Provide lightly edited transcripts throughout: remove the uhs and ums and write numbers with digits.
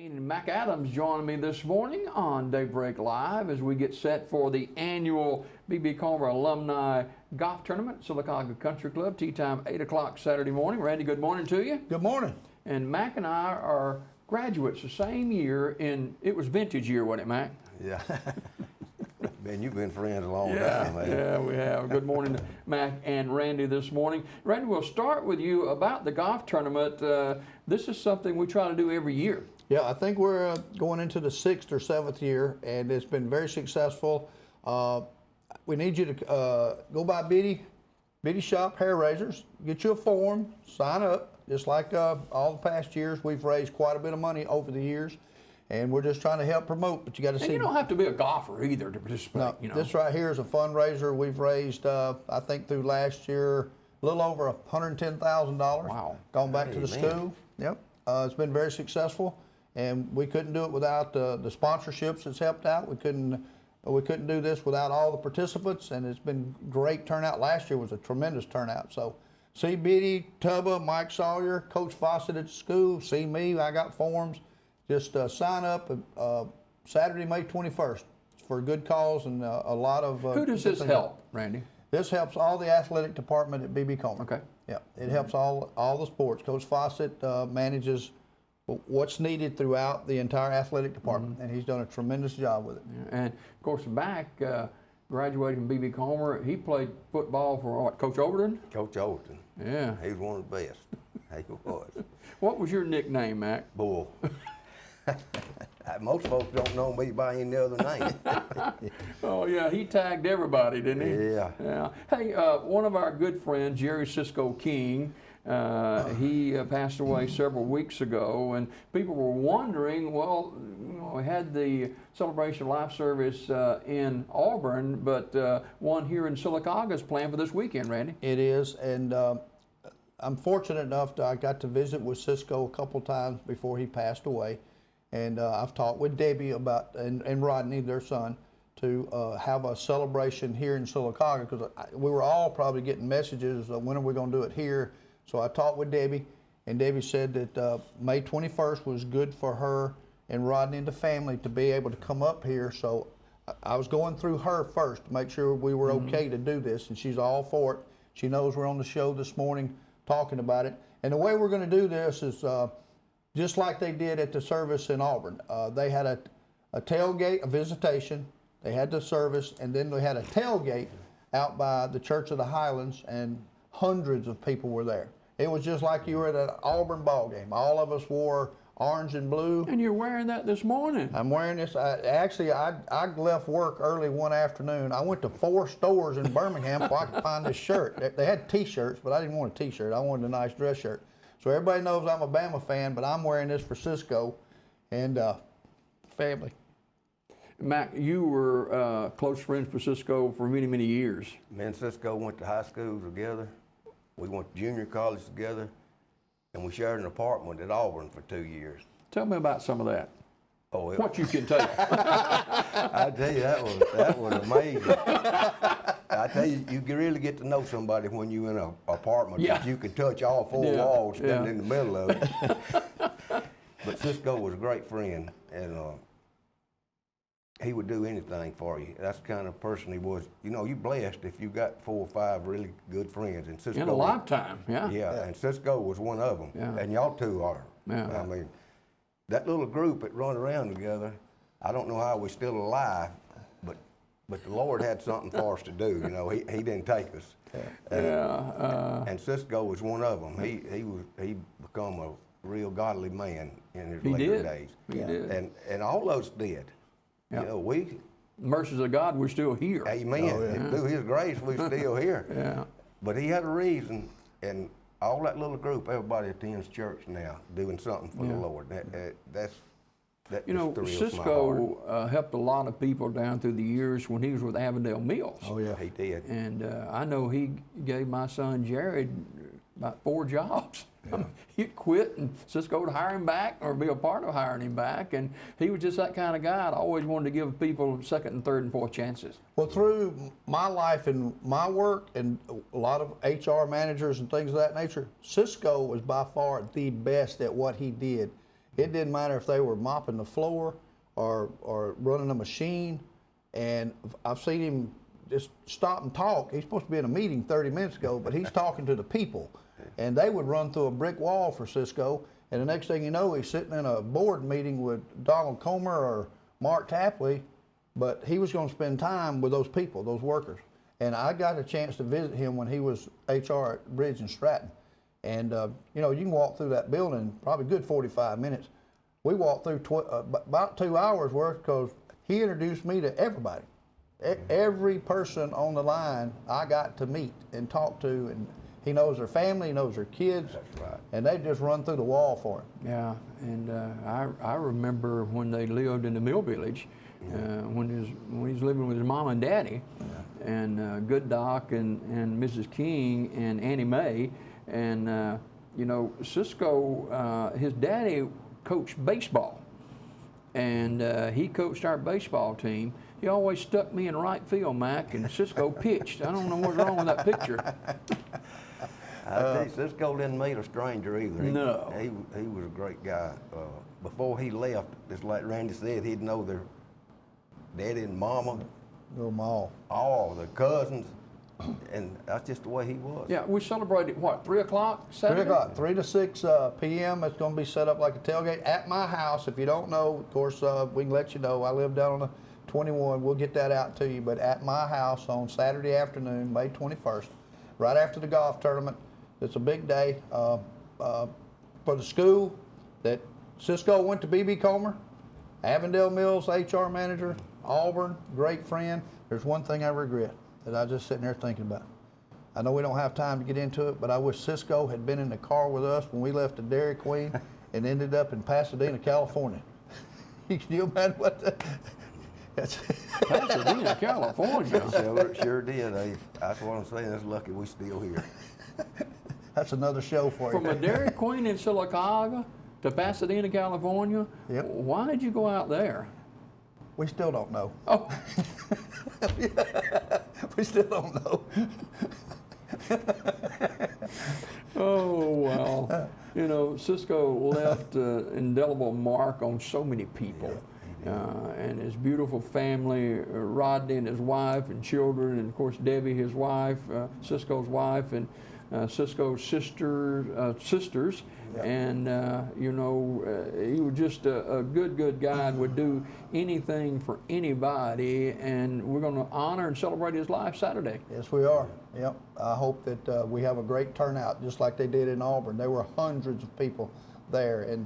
Caine and Mac Adams joining me this morning on Daybreak Live as we get set for the annual B.B. Comer Alumni Golf Tournament, Sylacauga Country Club, tee time 8 o'clock Saturday morning. Randy, good morning to you. Good morning. And Mac and I are graduates the same year it was vintage year, wasn't it, Mac? Yeah. Man, you've been friends a long time, man. Yeah, we have. Good morning to Mac and Randy this morning. Randy, we'll start with you about the golf tournament. This is something we try to do every year. Yeah, I think we're going into the 6th or 7th year, and it's been very successful. We need you to go by Biddy Shop Hair Raisers, get you a form, sign up. Just like all the past years, we've raised quite a bit of money over the years, and we're just trying to help promote. But you got to see. You don't have to be a golfer either to participate. No, you know. This right here is a fundraiser. We've raised, I think, through last year, a little over $110,000. Wow! Gone back to the school. Yep, it's been very successful, and we couldn't do it without the sponsorships that's helped out. We couldn't do this without all the participants, and it's been great turnout. Last year was a tremendous turnout. So. See Biddy, Tubba, Mike Sawyer, Coach Fawcett at the school. See me, I got forms. Just sign up Saturday, May 21st. It's for a good cause and a lot of... Who does this help, Randy? This helps all the athletic department at B.B. Comer. Okay. Yeah, it helps all the sports. Coach Fawcett manages what's needed throughout the entire athletic department, and he's done a tremendous job with it. Yeah. And, of course, back... graduated from B.B. Comer, he played football for what, Coach Overton? Coach Overton. Yeah. He was one of the best. He was. What was your nickname, Mac? Bull. Most folks don't know me by any other name. Oh, yeah, he tagged everybody, didn't he? Yeah. Yeah. Hey, one of our good friends, Jerry Cisco King, he passed away several weeks ago, and people were wondering, well, you know, we had the Celebration of Life service in Auburn, but one here in Sylacauga is planned for this weekend, Randy. It is, and I'm fortunate enough that I got to visit with Cisco a couple times before he passed away, and I've talked with Debbie about, and Rodney, their son, to have a celebration here in Sylacauga, because we were all probably getting messages of when are we going to do it here. So I talked with Debbie, and Debbie said that May 21st was good for her and Rodney and the family to be able to come up here. So I was going through her first to make sure we were okay to do this, and she's all for it. She knows we're on the show this morning talking about it. And the way we're going to do this is just like they did at the service in Auburn. They had a tailgate, a visitation. They had the service, and then they had a tailgate out by the Church of the Highlands, and hundreds of people were there. It was just like you were at an Auburn ball game. All of us wore orange and blue. And you're wearing that this morning. I'm wearing this. I left work early one afternoon. I went to 4 stores in Birmingham before I could find this shirt. They had T-shirts, but I didn't want a T-shirt. I wanted a nice dress shirt. So everybody knows I'm a Bama fan, but I'm wearing this for Cisco and family. Mac, you were close friends with Cisco for many, many years. Me and Cisco went to high school together. We went to junior college together, and we shared an apartment at Auburn for 2 years. Tell me about some of that. Oh, What you can tell. I tell you, that was amazing. I tell you, you can really get to know somebody when you're in an apartment that you can touch all 4 walls, standing in the middle of it. But Cisco was a great friend, and he would do anything for you. That's the kind of person he was. You know, you're blessed if you got 4 or 5 really good friends. And Cisco, in a lifetime, Yeah, and Cisco was one of them. Yeah. And y'all two are. Yeah. I mean, that little group that run around together, I don't know how we're still alive, but the Lord had something for us to do. You know, he didn't take us. And Cisco was one of them. He become a real godly man in his later days. He did. And all of us did. Yeah. You know, mercies of God, we're still here. Amen. Oh, yeah. Through His grace, we're still here. Yeah. But He had a reason, and all that little group, everybody attends church now, doing something for the Lord. That you know, Cisco helped a lot of people down through the years when he was with Avondale Mills. Oh, yeah. He did. And I know he gave my son Jared about 4 jobs. Yeah. He'd quit, and Cisco would hire him back or be a part of hiring him back. And he was just that kind of guy. I always wanted to give people 2nd and 3rd and 4th chances. Well, through my life and my work and a lot of HR managers and things of that nature, Cisco was by far the best at what he did. It didn't matter if they were mopping the floor or running a machine. And I've seen him just stop and talk. He's supposed to be in a meeting 30 minutes ago, but he's talking to the people. And they would run through a brick wall for Cisco. And the next thing you know, he's sitting in a board meeting with Donald Comer or Mark Tapley, but he was going to spend time with those people, those workers. And I got a chance to visit him when he was HR at Bridge and Stratton. And, you know, you can walk through that building probably a good 45 minutes. We walked through about 2 hours worth because he introduced me to everybody. Every person on the line I got to meet and talk to, and he knows their family, he knows their kids. That's right. And they just run through the wall for him. Yeah, and I remember when they lived in the Mill Village, when he was living with his mom and daddy, and Good Doc and Mrs. King and Annie Mae, and you know, Cisco, his daddy coached baseball, and he coached our baseball team. He always stuck me in right field, Mac, and Cisco pitched. I don't know what's wrong with that picture. I tell you, Cisco didn't meet a stranger either. No. He was a great guy. Before he left, just like Randy said, he'd know their daddy and mama, Know them all. the cousins, and that's just the way he was. Yeah, we celebrated, what, 3 o'clock Saturday? 3 o'clock, 3 to 6 p.m. It's going to be set up like a tailgate at my house. If you don't know, of course, we can let you know. I live down on the 21. We'll get that out to you. But at my house on Saturday afternoon, May 21st, right after the golf tournament. It's a big day for the school that Cisco went to B.B. Comer, Avondale Mills HR manager, Auburn, great friend. There's one thing I regret that I was just sitting there thinking about. I know we don't have time to get into it, but I wish Cisco had been in the car with us when we left the Dairy Queen and ended up in Pasadena, California. Can you imagine what that? Pasadena, California. Sure did. That's what I'm saying. It's lucky we still here. That's another show for you. From a Dairy Queen in Sylacauga to Pasadena, California. Yep. Why did you go out there? We still don't know. Oh, We still don't know. oh well. You know, Cisco left an indelible mark on so many people. And his beautiful family, Rodney and his wife and children, and of course Debbie, his wife, Cisco's wife, and Cisco's sisters. And you know, he was just a good guy and would do anything for anybody. And we're going to honor and celebrate his life Saturday. Yes, we are. Yep. I hope that we have a great turnout, just like they did in Auburn. There were hundreds of people there, and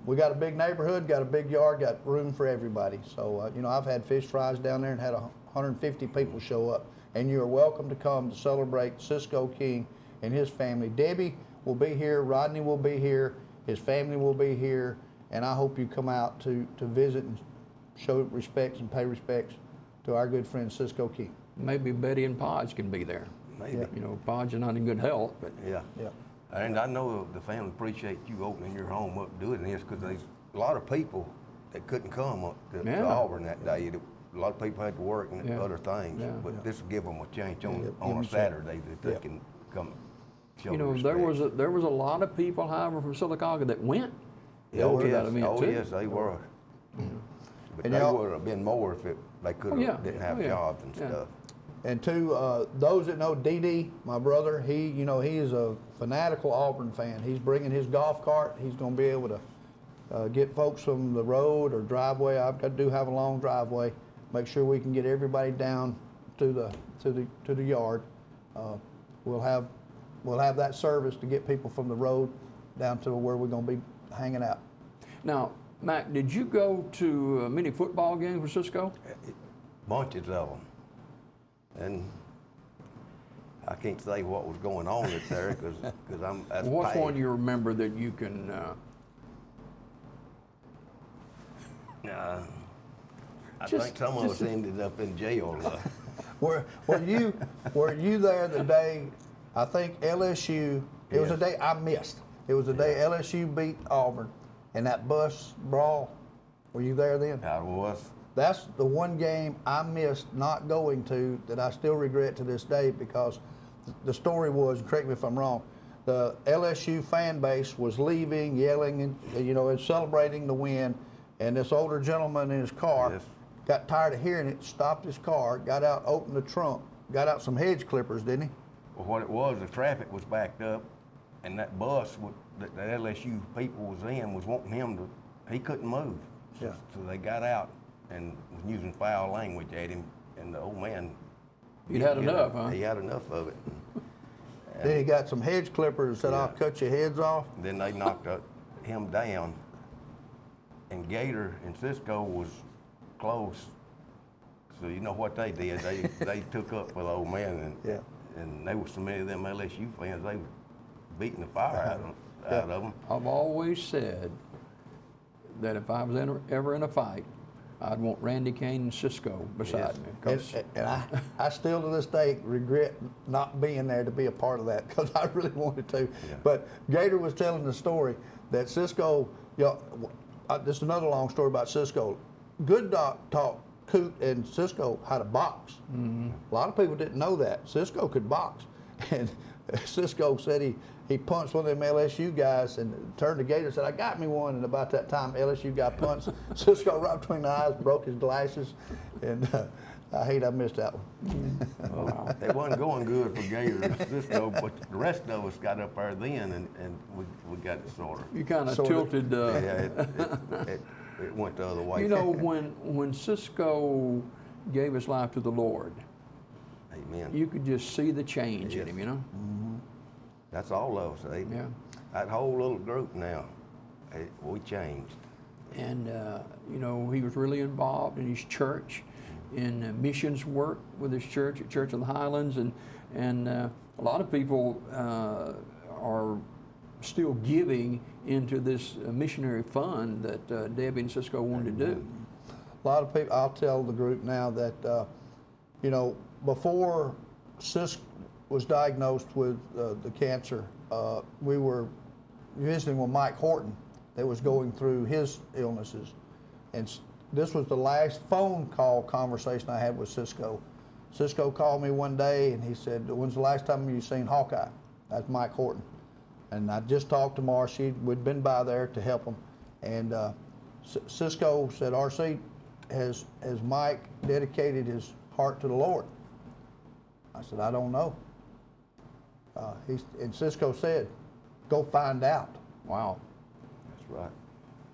we got a big neighborhood, got a big yard, got room for everybody. So, you know, I've had fish fries down there and had 150 people show up. And you are welcome to come to celebrate Cisco King and his family. Debbie will be here, Rodney will be here, his family will be here, and I hope you come out to visit and show respects and pay respects to our good friend Cisco King. Maybe Betty and Podge can be there. Maybe. You know, Podge is not in good health, but Yeah. Yeah. And I know the family appreciate you opening your home up doing this, because there's a lot of people that couldn't come up to Auburn that day. A lot of people had to work and other things, but this will give them a chance on a Saturday that they can come show you know, respect. there was a lot of people, however, from Sylacauga that went Oh, to that yes. event Oh, too. yes, they were. But And they y'all- would have been more if they could have didn't have jobs and stuff. And to those that know Dee, my brother, he is a fanatical Auburn fan. He's bringing his golf cart. He's going to be able to get folks from the road or driveway. I do have a long driveway. Make sure we can get everybody down to the yard. We'll have that service to get people from the road down to where we're going to be hanging out. Now, Mac, did you go to many football games with Cisco? Bunches of them. And I can't say what was going on up there because that's What's paid. one you remember that you can? I Just- think some of us ended up in jail. Were you there the day? I think LSU. It was a day I missed. It was the day LSU beat Auburn, and that bus brawl. Were you there then? I was. That's the one game I missed not going to that I still regret to this day, because the story was, correct me if I'm wrong, the LSU fan base was leaving, yelling, and celebrating the win. And this older gentleman in his car Yes. got tired of hearing it, stopped his car, got out, opened the trunk, got out some hedge clippers, didn't he? Well, what it was, the traffic was backed up, and that bus that the LSU people was in was wanting him to, he couldn't move. Yeah. So they got out and was using foul language at him, and the old man. He'd had enough, huh? He had enough of it. Then he got some hedge clippers and said, Yeah. I'll cut your heads off. Then they knocked him down, and Gator and Cisco was close. So you know what they did? They took up for the old man, Yeah. and there was so many of them LSU fans. They were beating the fire out of them. I've always said that if I was ever in a fight, I'd want Randy, Caine, and Cisco beside me. 'Cause And I still to this day regret not being there to be a part of that because I really wanted to. Yeah. But Gator was telling the story that Cisco, this is another long story about Cisco. Good Doc taught Coot and Cisco how to box. Mm-hmm. A lot of people didn't know that. Cisco could box. And Cisco said he punched one of them LSU guys and turned to Gator and said, I got me one. And about that time, LSU got punched. Cisco right between the eyes, broke his glasses. And I missed that one. Well, it wasn't going good for Gator and Cisco, but the rest of us got up there then, and we got it sorted. you kind of Sort of. tilted. Yeah, it went the other way. You know, when Cisco gave his life to the Lord, Amen. you could just see the change in him, you know? That's all of us, eh? Yeah. That whole little group now, we changed. And, you know, he was really involved in his church, in missions work with his church at Church of the Highlands. And a lot of people are still giving into this missionary fund that Debbie and Cisco wanted to do. A lot of people, I'll tell the group now that, before Cisco was diagnosed with the cancer, we were visiting with Mike Horton that was going through his illnesses. And this was the last phone call conversation I had with Cisco. Cisco called me one day and he said, when's the last time you seen Hawkeye? That's Mike Horton. And I just talked to Marcy, we'd been by there to help him. And Cisco said, RC, has Mike dedicated his heart to the Lord? I said, I don't know. And Cisco said, go find out. Wow. That's right.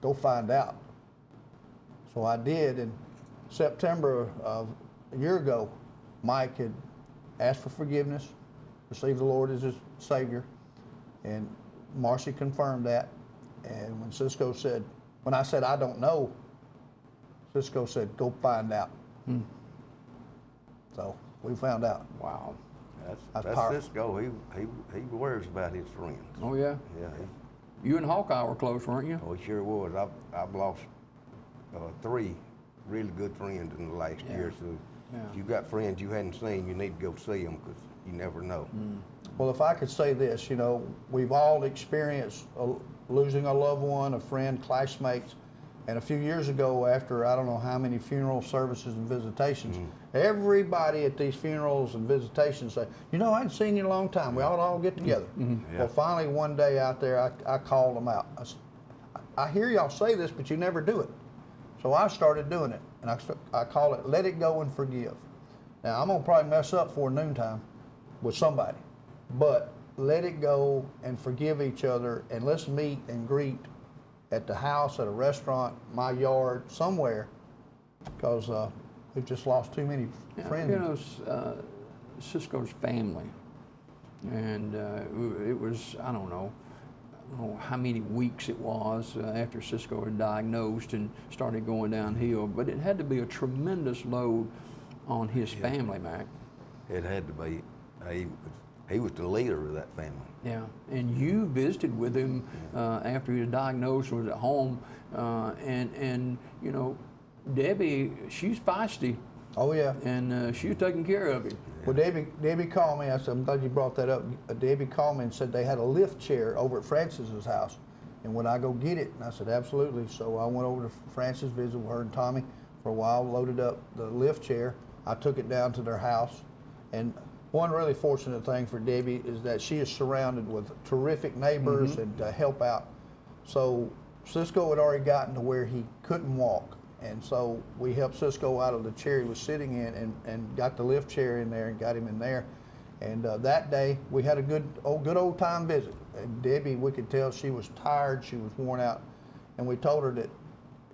Go find out. So I did. In September of a year ago, Mike had asked for forgiveness, received the Lord as his Savior, and Marcy confirmed that. And when Cisco said, when I said I don't know, Cisco said, go find out. So we found out. Wow. That's powerful. Cisco. He worries about his friends. Oh, yeah? Yeah, You and Hawkeye were close, weren't you? he sure was. I've lost 3 really good friends in the last year. So if you got friends you hadn't seen, you need to go see them because you never know. Well, if I could say this, we've all experienced losing a loved one, a friend, classmates. And a few years ago, after I don't know how many funeral services and visitations, everybody at these funerals and visitations say, I hadn't seen you in a long time. We ought to all get together. Yeah. Well, finally, one day out there, I called them out. I hear y'all say this, but you never do it. So I started doing it, and I call it Let It Go and Forgive. Now, I'm going to probably mess up for noontime with somebody, but let it go and forgive each other, and let's meet and greet at the house, at a restaurant, my yard, somewhere, because we've just lost too many friends. Cisco's family, and it was, I don't know how many weeks it was after Cisco had diagnosed and started going downhill, but it had to be a tremendous load on his family, Mac. It had to be. He was the leader of that family. Yeah, and you visited with him after he was diagnosed, was at home, and Debbie, she's feisty. Oh yeah. And she was taking care of him. Well, Debbie called me. I said, I'm glad you brought that up. Debbie called me and said they had a lift chair over at Francis's house, and would I go get it? And I said, absolutely. So I went over to Francis, visited with her and Tommy for a while, loaded up the lift chair. I took it down to their house, and one really fortunate thing for Debbie is that she is surrounded with terrific neighbors and help out. So Cisco had already gotten to where he couldn't walk. And so we helped Cisco out of the chair he was sitting in and got the lift chair in there and got him in there. And that day we had a good old time visit. And Debbie, we could tell she was tired, she was worn out. And we told her that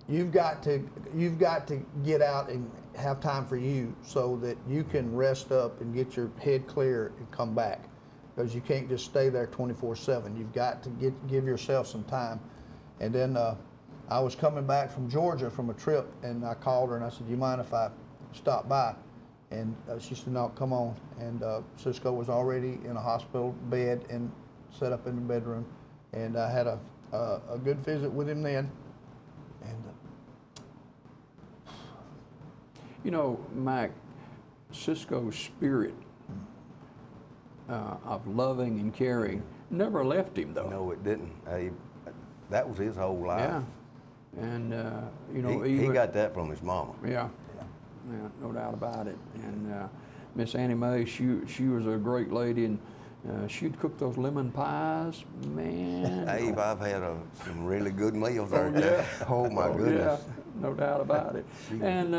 you've got to get out and have time for you so that you can rest up and get your head clear and come back. Because you can't just stay there 24/7. You've got to give yourself some time. And then I was coming back from Georgia from a trip, and I called her and I said, "Do you mind if I stop by?" And she said, "No, come on." And Cisco was already in a hospital bed and set up in the bedroom, and I had a good visit with him then. And you know, Mac, Cisco's spirit of loving and caring never left him, though. No, it didn't. That was his whole life. Yeah, and you know, he got that from his mama. Yeah, no doubt about it. And Miss Annie Mae, she was a great lady, and she'd cook those lemon pies, man. Abe, I've had some really good meals there. Oh my goodness. Yeah, no doubt about it. And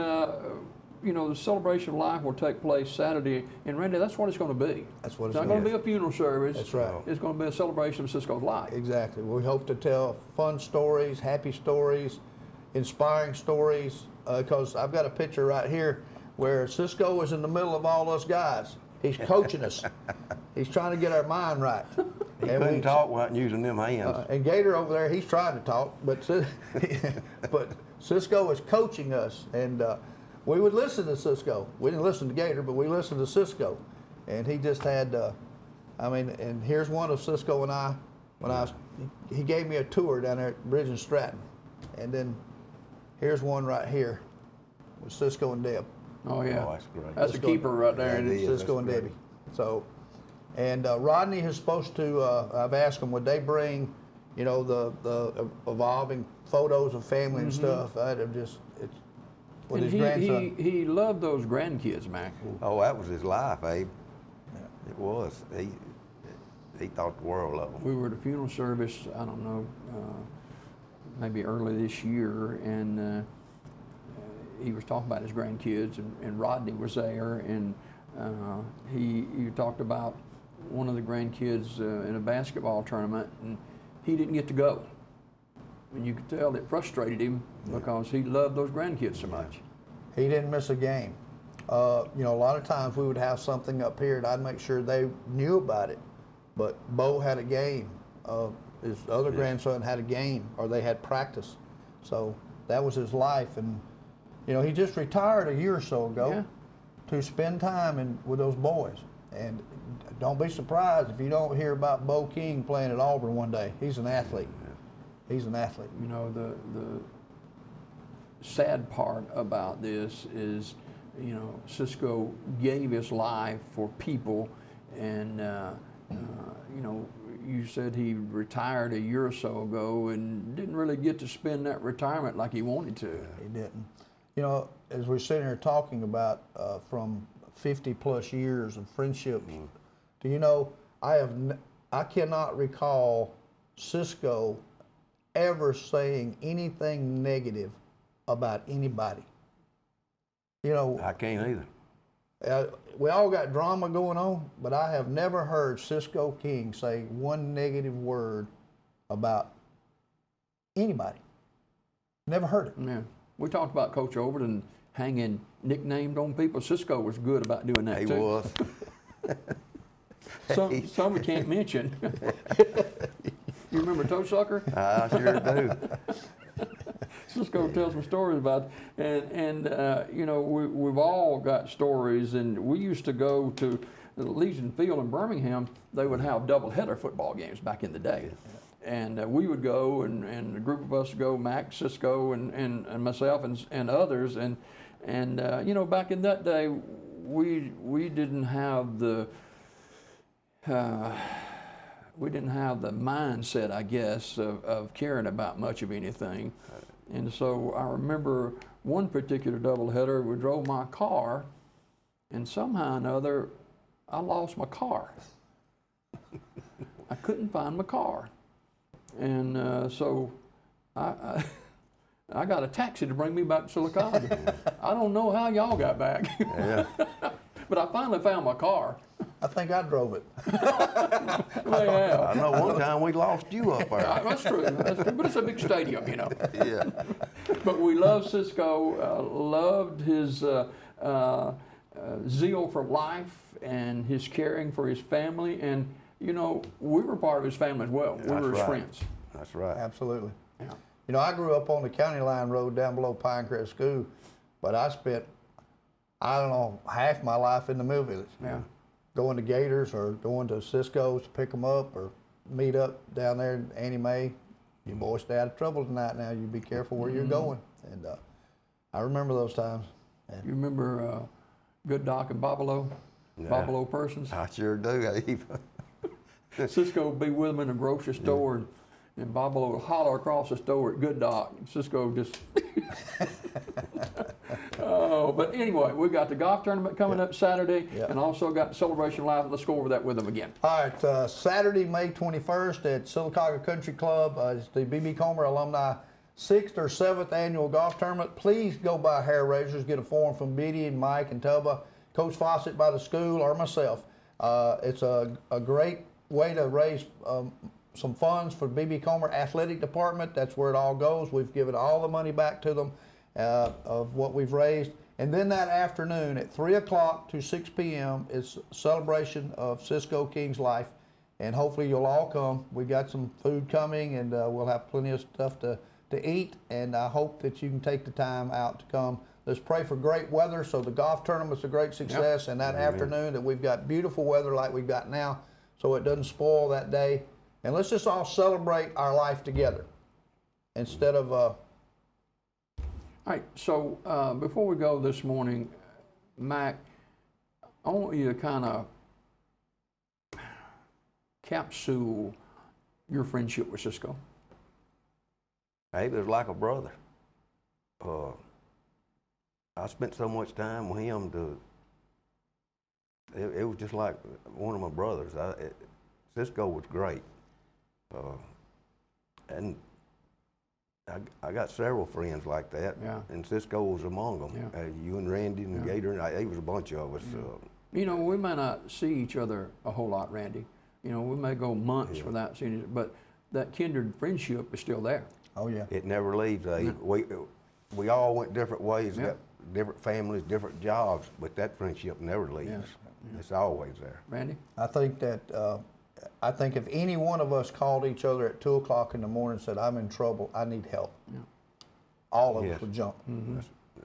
you know, the celebration of life will take place Saturday, and Randy, that's what it's going to be. that's what It's it's not going to be a funeral service. That's right. It's going to be a celebration of Cisco's life. Exactly. We hope to tell fun stories, happy stories, inspiring stories, because I've got a picture right here where Cisco is in the middle of all us guys. He's coaching us. He's trying to get our mind right. He couldn't talk without using them hands. And Gator over there, he's trying to talk, but but Cisco is coaching us, and we would listen to Cisco. We didn't listen to Gator, but we listened to Cisco, and he just had. I mean, and here's one of Cisco and I. He gave me a tour down there at Bridge and Stratton, and then here's one right here with Cisco and Deb. Oh yeah, Oh, that's great. That's Cisco- a keeper right there. That isn't it? is. Cisco and That's Debbie. So, and Rodney is supposed to. I've asked him, would they bring, you know, the evolving photos of family and stuff. I'd have just with And his grandson. he loved those grandkids, Mac. Oh, that was his life, Abe. It was. He thought the world of them. We were at a funeral service, I don't know, maybe early this year, and he was talking about his grandkids, and Rodney was there, and he talked about one of the grandkids in a basketball tournament, and he didn't get to go. And you could tell it frustrated him because he loved those grandkids so much. He didn't miss a game. You know, a lot of times we would have something up here, and I'd make sure they knew about it. But Bo had a game. His other grandson had a game, or they had practice. So that was his life. And, you know, he just retired a year or so ago to spend time with those boys. And don't be surprised if you don't hear about Bo King playing at Auburn one day. He's an athlete. He's an athlete. You know, the sad part about this is, you know, Cisco gave his life for people, and you know, you said he retired a year or so ago and didn't really get to spend that retirement like he wanted to. He didn't. You know, as we're sitting here talking about from 50 plus years of friendships, do you know, I cannot recall Cisco ever saying anything negative about anybody. You know, I can't either. we all got drama going on, but I have never heard Cisco King say one negative word about anybody. Never heard it. Yeah, we talked about Coach Overton hanging nicknames on people. Cisco was good about doing that He too. was. Some we can't mention. You remember Toe Sucker? I sure do. Cisco tells some stories about it. And you know, we've all got stories, and we used to go to the Legion Field in Birmingham. They would have doubleheader football games back in the day. And we would go, and a group of us would go, Mac, Cisco, and myself, and others. And you know, back in that day, we didn't have the mindset, I guess, of caring about much of anything. And so I remember one particular doubleheader, we drove my car, and somehow or another, I lost my car. I couldn't find my car. And so I got a taxi to bring me back to Silicaca. I don't know how y'all got back. Yeah. But I finally found my car. I think I drove it. I know one time we lost you up there. That's true. That's true. But it's a big stadium, you know. Yeah. But we love Cisco, loved his zeal for life and his caring for his family. And, you know, we were part of his family as well. We were his friends. That's right. Absolutely. Yeah. You know, I grew up on the County Line Road down below Pinecrest School, but I spent, I don't know, half my life in the Mill Village. Yeah. Going to Gators or going to Cisco's to pick them up or meet up down there in Annie Mae. You boys stay out of trouble tonight now. You be careful where you're going. And I remember those times. And You remember Good Doc and Bobolo? Yeah. Bobolo Persons? I sure do, Abe. Cisco would be with him in the grocery store, and Bobolo would holler across the store at Good Doc. And Cisco just. Oh, but anyway, we got the golf tournament coming up Saturday, and also got Celebration Live. Let's go over that with them again. all right, Saturday, May 21st at Silicaca Country Club is the B.B. Comer Alumni 6th or 7th annual golf tournament. Please go by hair raisers, get a form from Biddy and Mike and Tubba, Coach Fawcett by the school, or myself. It's a great way to raise some funds for B.B. Comer Athletic Department. That's where it all goes. We've given all the money back to them of what we've raised. And then that afternoon at 3 o'clock to 6 p.m. is a celebration of Cisco King's life. And hopefully you'll all come. We got some food coming, and we'll have plenty of stuff to eat. And I hope that you can take the time out to come. Let's pray for great weather so the golf tournament's a great success. And that afternoon that we've got beautiful weather like we've got now, so it doesn't spoil that day. And let's just all celebrate our life together instead of All right, so before we go this morning, Mac, I want you to kind of capsule your friendship with Cisco. Abe was like a brother. I spent so much time with him it was just like one of my brothers. Cisco was great. And I got several friends like that, and Cisco was among them. Yeah. You and Randy and Gator, and it was a bunch of us. You know, we may not see each other a whole lot, Randy. You know, we may go months without seeing it, but that kindred friendship is still there. oh yeah. It never leaves. We all went different ways, got different families, different jobs, but that friendship never leaves. It's always there. Randy? I think that if any one of us called each other at 2 o'clock in the morning and said, I'm in trouble, I need help, all of us would jump.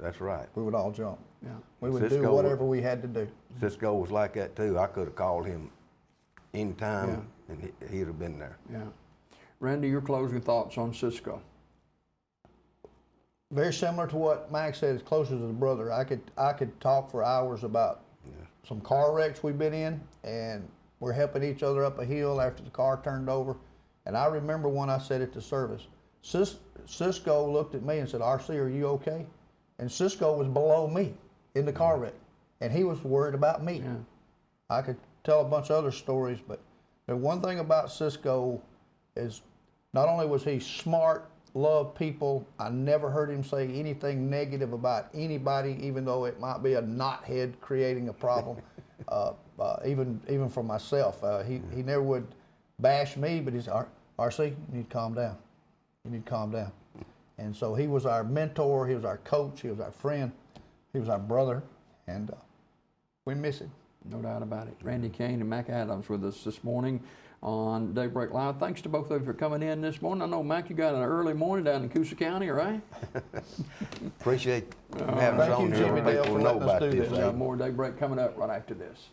That's right. We would all jump. Yeah. We would do Cisco whatever we had to do. Cisco was like that too. I could have called him anytime, and he'd have been there. Yeah. Randy, your closing thoughts on Cisco? Very similar to what Mike said, as close as a brother. I could talk for hours about some car wrecks we've been in, and we're helping each other up a hill after the car turned over. And I remember when I said at the service, Cisco looked at me and said, RC, are you okay? And Cisco was below me in the car wreck, and he was worried about me. Yeah. I could tell a bunch of other stories, but the one thing about Cisco is not only was he smart, loved people, I never heard him say anything negative about anybody, even though it might be a knothead creating a problem. Even for myself, he never would bash me, but he's RC, you need to calm down. You need to calm down. And so he was our mentor, he was our coach, he was our friend, he was our brother, and we miss him. No doubt about it. Randy Caine and Mac Adams with us this morning on Daybreak Live. Thanks to both of you for coming in this morning. I know, Mac, you got an early morning down in Coosa County, right? Appreciate having us Thank on you, here. Jimmy Dale, People for know letting us about do this. this. We got more Daybreak coming up right after this.